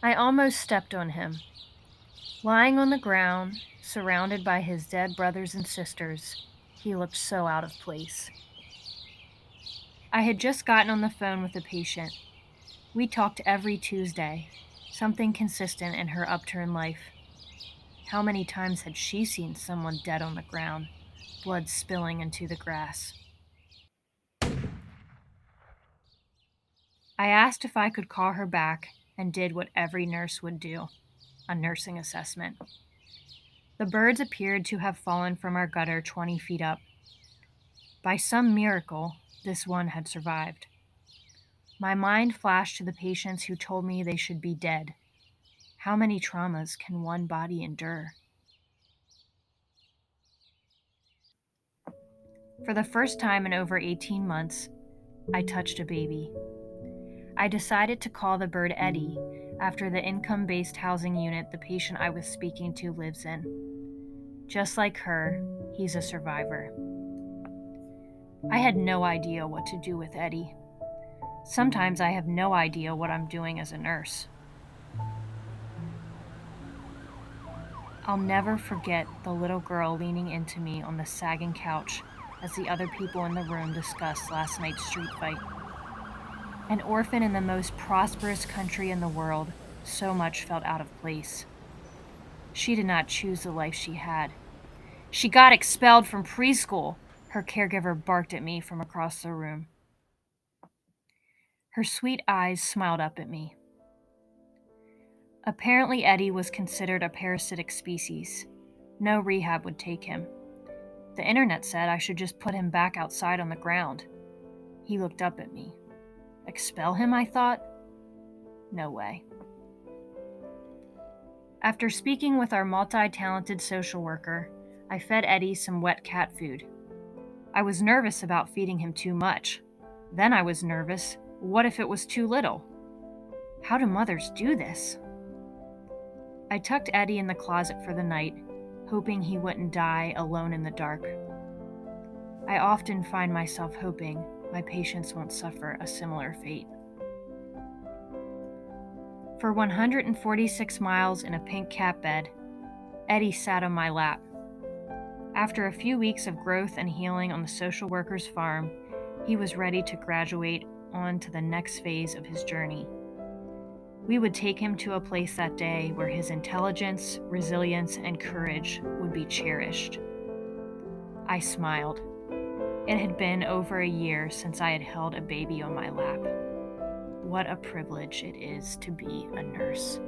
I almost stepped on him. Lying on the ground, surrounded by his dead brothers and sisters, he looked so out of place. I had just gotten on the phone with a patient. We talked every Tuesday, something consistent in her upturned life. How many times had she seen someone dead on the ground, blood spilling into the grass? I asked if I could call her back and did what every nurse would do, a nursing assessment. The birds appeared to have fallen from our gutter 20 feet up. By some miracle, this one had survived. My mind flashed to the patients who told me they should be dead. How many traumas can one body endure? For the first time in over 18 months, I touched a baby. I decided to call the bird Eddie after the income-based housing unit the patient I was speaking to lives in. Just like her, he's a survivor. I had no idea what to do with Eddie. Sometimes I have no idea what I'm doing as a nurse. I'll never forget the little girl leaning into me on the sagging couch as the other people in the room discussed last night's street fight. An orphan in the most prosperous country in the world, so much felt out of place. She did not choose the life she had. She got expelled from preschool, her caregiver barked at me from across the room. Her sweet eyes smiled up at me. Apparently, Eddie was considered a parasitic species. No rehab would take him. The internet said I should just put him back outside on the ground. He looked up at me. Expel him, I thought? No way. After speaking with our multi-talented social worker, I fed Eddie some wet cat food. I was nervous about feeding him too much. Then I was nervous, what if it was too little? How do mothers do this? I tucked Eddie in the closet for the night, hoping he wouldn't die alone in the dark. I often find myself hoping my patients won't suffer a similar fate. For 146 miles in a pink cat bed, Eddie sat on my lap. After a few weeks of growth and healing on the social worker's farm, he was ready to graduate on to the next phase of his journey. We would take him to a place that day where his intelligence, resilience, and courage would be cherished. I smiled. It had been over a year since I had held a baby on my lap. What a privilege it is to be a nurse.